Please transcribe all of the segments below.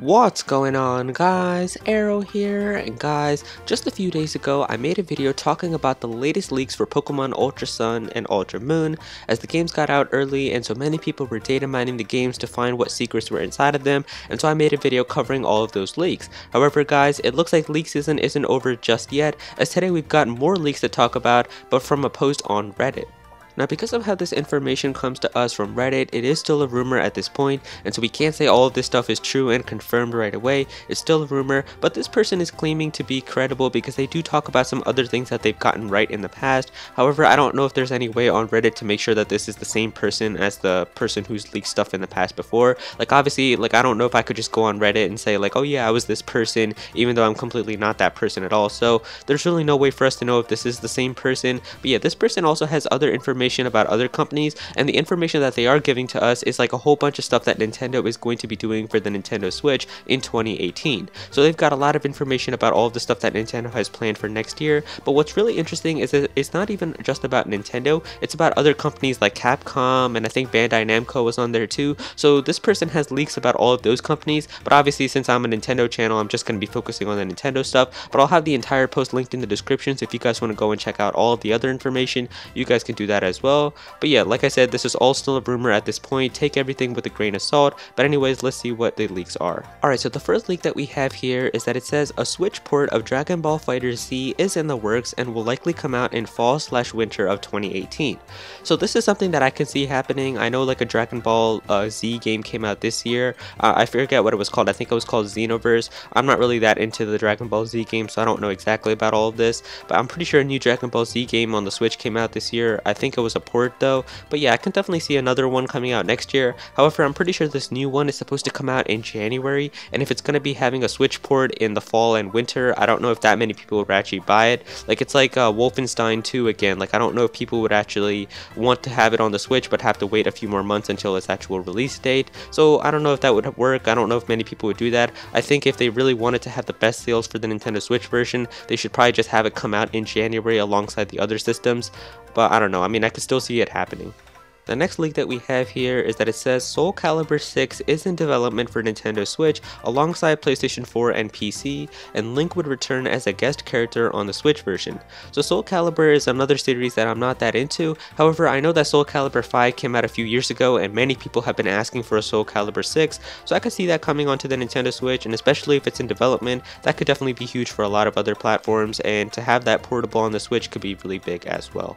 What's going on, guys? Aero here, and guys, just a few days ago I made a video talking about the latest leaks for Pokemon Ultra Sun and Ultra Moon, as the games got out early and so many people were data mining the games to find what secrets were inside of them, and so I made a video covering all of those leaks. However guys, it looks like leak season isn't over just yet, as today we've got more leaks to talk about, but from a post on Reddit. Now, because of how this information comes to us from Reddit, it is still a rumor at this point, and so we can't say all of this stuff is true and confirmed right away. It's still a rumor, but this person is claiming to be credible because they do talk about some other things that they've gotten right in the past. However, I don't know if there's any way on Reddit to make sure that this is the same person as the person who's leaked stuff in the past before. Like, obviously, I don't know if I could just go on Reddit and say, oh yeah, I was this person, even though I'm completely not that person at all. So there's really no way for us to know if this is the same person. But yeah, this person also has other information about other companies, and the information that they are giving to us is like a whole bunch of stuff that Nintendo is going to be doing for the Nintendo Switch in 2018. So they've got a lot of information about all of the stuff that Nintendo has planned for next year, but what's really interesting is that it's not even just about Nintendo, it's about other companies like Capcom, and I think Bandai Namco was on there too. So this person has leaks about all of those companies, but obviously since I'm a Nintendo channel, I'm just going to be focusing on the Nintendo stuff, but I'll have the entire post linked in the description, so if you guys want to go and check out all of the other information, you guys can do that as well. But yeah, like I said, this is all still a rumor at this point. Take everything with a grain of salt. But anyways, let's see what the leaks are. Alright, so the first leak that we have here is that it says a Switch port of Dragon Ball FighterZ is in the works and will likely come out in fall/winter of 2018. So this is something that I can see happening. I know like a Dragon Ball Z game came out this year. I forget what it was called. I think it was called Xenoverse. I'm not really that into the Dragon Ball Z game, so I don't know exactly about all of this. But I'm pretty sure a new Dragon Ball Z game on the Switch came out this year. I think it was a port though, but yeah, I can definitely see another one coming out next year. However, I'm pretty sure this new one is supposed to come out in January, and if it's going to be having a Switch port in the fall and winter, I don't know if that many people would actually buy it. Like, it's like Wolfenstein 2 again. Like, I don't know if people would actually want to have it on the Switch but have to wait a few more months until its actual release date. So I don't know if that would work. I don't know if many people would do that. I think if they really wanted to have the best sales for the Nintendo Switch version, they should probably just have it come out in January alongside the other systems. But I don't know. I mean, I could still see it happening. The next leak that we have here is that it says Soul Calibur 6 is in development for Nintendo Switch alongside PlayStation 4 and PC, and Link would return as a guest character on the Switch version. So Soul Calibur is another series that I'm not that into. However, I know that Soul Calibur 5 came out a few years ago and many people have been asking for a Soul Calibur 6, so I could see that coming onto the Nintendo Switch, and especially if it's in development, that could definitely be huge for a lot of other platforms, and to have that portable on the Switch could be really big as well.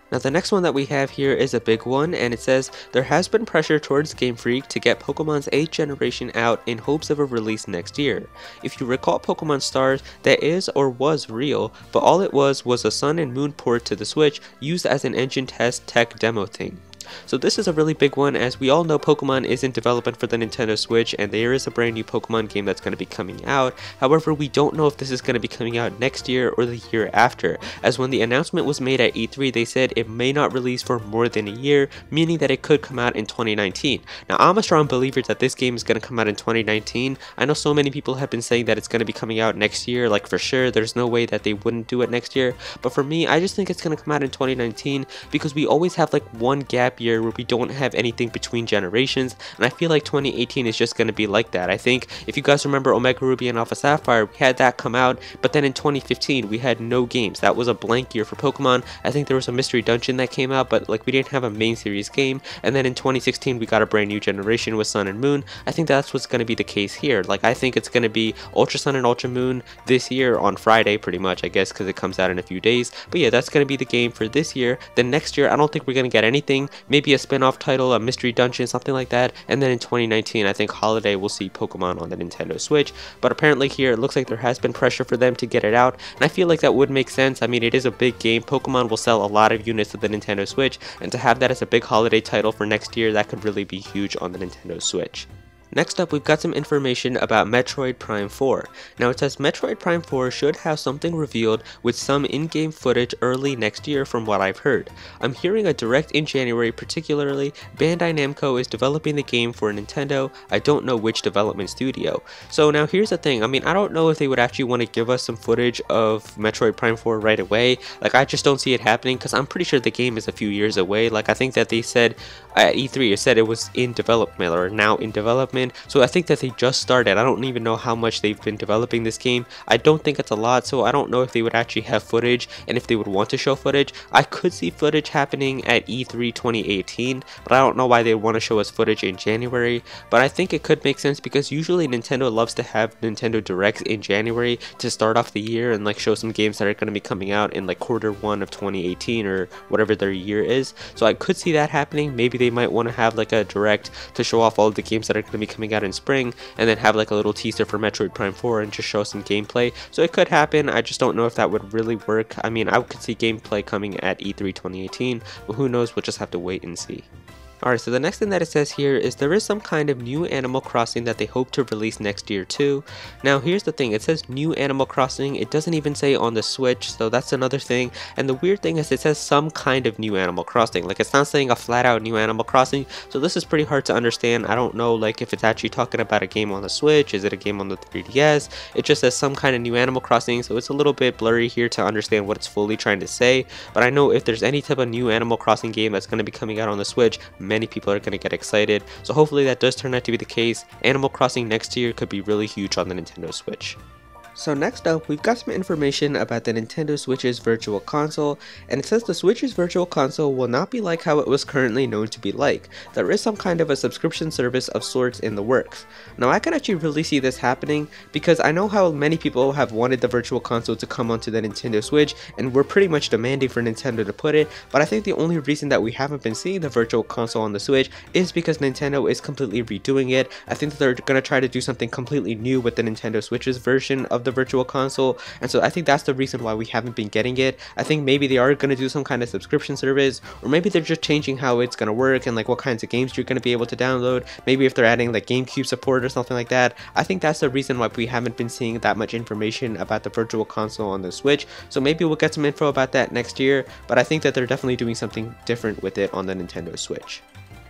Now the next one that we have here is a big one, and it says there has been pressure towards Game Freak to get Pokemon's 8th generation out in hopes of a release next year. If you recall Pokemon Stars, that is or was real, but all it was a Sun and Moon port to the Switch used as an engine test tech demo thing. So this is a really big one, as we all know Pokemon is in development for the Nintendo Switch, and there is a brand new Pokemon game that's going to be coming out. However, we don't know if this is going to be coming out next year or the year after, as when the announcement was made at E3, they said it may not release for more than a year, meaning that it could come out in 2019. Now, I'm a strong believer that this game is going to come out in 2019. I know so many people have been saying that it's going to be coming out next year, like for sure, there's no way that they wouldn't do it next year, but for me, I just think it's going to come out in 2019, because we always have like one gap year where we don't have anything between generations, and I feel like 2018 is just going to be like that. I think if you guys remember Omega Ruby and Alpha Sapphire, we had that come out, but then in 2015 we had no games. That was a blank year for Pokemon. I think there was a Mystery Dungeon that came out, but like we didn't have a main series game, and then in 2016 we got a brand new generation with Sun and Moon. I think that's what's going to be the case here. Like, I think it's going to be Ultra Sun and Ultra Moon this year on Friday pretty much, I guess, because it comes out in a few days. But yeah, that's going to be the game for this year. Then next year I don't think we're going to get anything, maybe a spin-off title, a mystery dungeon, something like that, and then in 2019 I think holiday we'll see Pokemon on the Nintendo Switch. But apparently here it looks like there has been pressure for them to get it out, and I feel like that would make sense. I mean, it is a big game. Pokemon will sell a lot of units to the Nintendo Switch, and to have that as a big holiday title for next year, that could really be huge on the Nintendo Switch. Next up, we've got some information about Metroid Prime 4. Now it says Metroid Prime 4 should have something revealed with some in-game footage early next year from what I've heard. I'm hearing a direct in January, particularly Bandai Namco is developing the game for Nintendo. I don't know which development studio. So now here's the thing, I mean, I don't know if they would actually want to give us some footage of Metroid Prime 4 right away. Like, I just don't see it happening, because I'm pretty sure the game is a few years away. Like, I think that they said at E3, it said it was in development or now in development. development, so I think that they just started. I don't even know how much they've been developing this game. I don't think it's a lot, so I don't know if they would actually have footage and if they would want to show footage. I could see footage happening at E3 2018, but I don't know why they want to show us footage in January. But I think it could make sense because usually Nintendo loves to have Nintendo Directs in January to start off the year and like show some games that are going to be coming out in like Q1 of 2018 or whatever their year is. So I could see that happening. Maybe they might want to have like a direct to show off all of the games that are going to be coming out in spring, and then have like a little teaser for Metroid Prime 4 and just show some gameplay. So it could happen. I just don't know if that would really work. I mean, I could see gameplay coming at E3 2018, but who knows, we'll just have to wait and see. Alright, so the next thing that it says here is there is some kind of new Animal Crossing that they hope to release next year too. Now here's the thing, it says new Animal Crossing, it doesn't even say on the Switch, so that's another thing. And the weird thing is it says some kind of new Animal Crossing, like it's not saying a flat out new Animal Crossing, so this is pretty hard to understand. I don't know like if it's actually talking about a game on the Switch, is it a game on the 3DS, it just says some kind of new Animal Crossing, so it's a little bit blurry here to understand what it's fully trying to say. But I know if there's any type of new Animal Crossing game that's going to be coming out on the Switch, many people are going to get excited, so hopefully that does turn out to be the case. Animal Crossing next year could be really huge on the Nintendo Switch. So next up, we've got some information about the Nintendo Switch's Virtual Console, and it says the Switch's Virtual Console will not be like how it was currently known to be like. There is some kind of a subscription service of sorts in the works. Now I could actually really see this happening because I know how many people have wanted the Virtual Console to come onto the Nintendo Switch, and we're pretty much demanding for Nintendo to put it, but I think the only reason that we haven't been seeing the Virtual Console on the Switch is because Nintendo is completely redoing it. I think that they're going to try to do something completely new with the Nintendo Switch's version of the Virtual Console, and so I think that's the reason why we haven't been getting it. I think maybe they are going to do some kind of subscription service, or maybe they're just changing how it's going to work and like what kinds of games you're going to be able to download. Maybe if they're adding like GameCube support or something like that. I think that's the reason why we haven't been seeing that much information about the Virtual Console on the Switch, so maybe we'll get some info about that next year, but I think that they're definitely doing something different with it on the Nintendo Switch.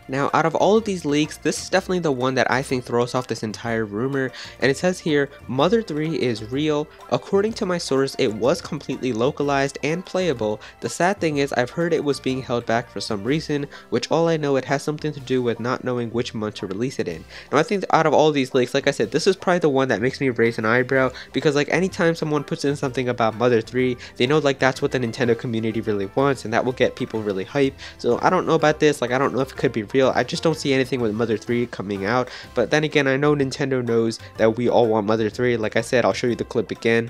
Now, out of all of these leaks, this is definitely the one that I think throws off this entire rumor, and it says here, Mother 3 is real. According to my source, it was completely localized and playable. The sad thing is, I've heard it was being held back for some reason, which all I know it has something to do with not knowing which month to release it in. Now, I think out of all these leaks, like I said, this is probably the one that makes me raise an eyebrow, because like anytime someone puts in something about Mother 3, they know like that's what the Nintendo community really wants, and that will get people really hyped. So I don't know about this, like I don't know if it could be real. I just don't see anything with Mother 3 coming out, but then again, I know Nintendo knows that we all want Mother 3. Like I said, I'll show you the clip again.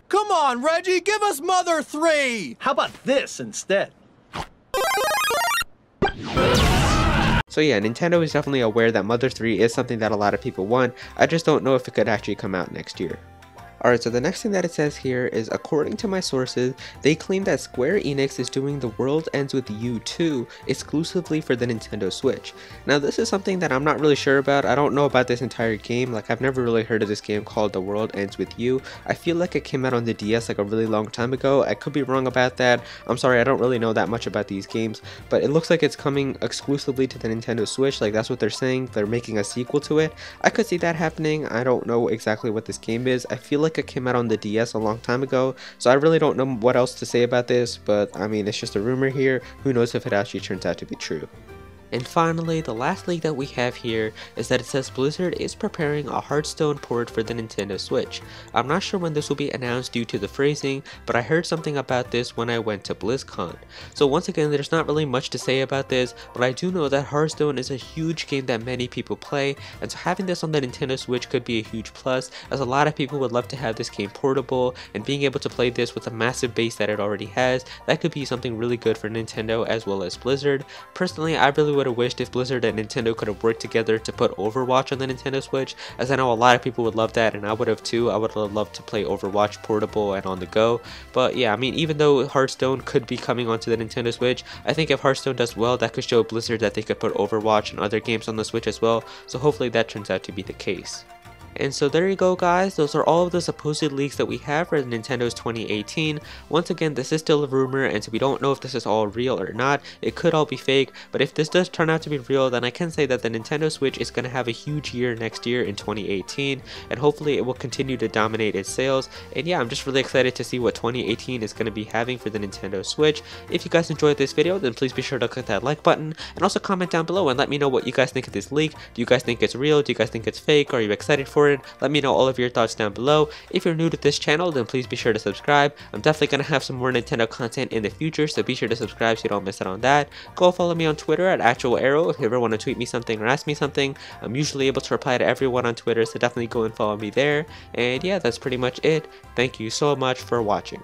Come on, Reggie, give us Mother 3! How about this instead? So yeah, Nintendo is definitely aware that Mother 3 is something that a lot of people want. I just don't know if it could actually come out next year. Alright, so the next thing that it says here is, according to my sources, they claim that Square Enix is doing The World Ends With You 2 exclusively for the Nintendo Switch. Now this is something that I'm not really sure about. I don't know about this entire game. Like I've never really heard of this game called The World Ends With You. I feel like it came out on the DS like a really long time ago. I could be wrong about that. I'm sorry, I don't really know that much about these games, but it looks like it's coming exclusively to the Nintendo Switch. Like that's what they're saying. They're making a sequel to it. I could see that happening. I don't know exactly what this game is. I feel like it came out on the DS a long time ago, so I really don't know what else to say about this, but I mean, it's just a rumor here. Who knows if it actually turns out to be true. And finally, the last leak that we have here is that it says Blizzard is preparing a Hearthstone port for the Nintendo Switch. I'm not sure when this will be announced due to the phrasing, but I heard something about this when I went to BlizzCon. So once again, there's not really much to say about this, but I do know that Hearthstone is a huge game that many people play, and so having this on the Nintendo Switch could be a huge plus, as a lot of people would love to have this game portable, and being able to play this with a massive base that it already has, that could be something really good for Nintendo as well as Blizzard. Personally, I really would have wished if Blizzard and Nintendo could have worked together to put Overwatch on the Nintendo Switch, as I know a lot of people would love that, and I would have too. I would have loved to play Overwatch portable and on the go. But yeah, I mean, even though Hearthstone could be coming onto the Nintendo Switch, I think if Hearthstone does well, that could show Blizzard that they could put Overwatch and other games on the Switch as well, so hopefully that turns out to be the case. And so there you go, guys. Those are all of the supposed leaks that we have for Nintendo's 2018. Once again, this is still a rumor, and so we don't know if this is all real or not. It could all be fake, but if this does turn out to be real, then I can say that the Nintendo Switch is going to have a huge year next year in 2018, and hopefully it will continue to dominate its sales. And yeah, I'm just really excited to see what 2018 is going to be having for the Nintendo Switch. If you guys enjoyed this video, then please be sure to click that like button, and also comment down below and let me know what you guys think of this leak. Do you guys think it's real? Do you guys think it's fake? Are you excited for it? Let me know all of your thoughts down below. If you're new to this channel, then please be sure to subscribe. I'm definitely going to have some more Nintendo content in the future, so be sure to subscribe so you don't miss out on that. Go follow me on Twitter at @Aero if you ever want to tweet me something or ask me something. I'm usually able to reply to everyone on Twitter, so definitely go and follow me there. And yeah, that's pretty much it. Thank you so much for watching.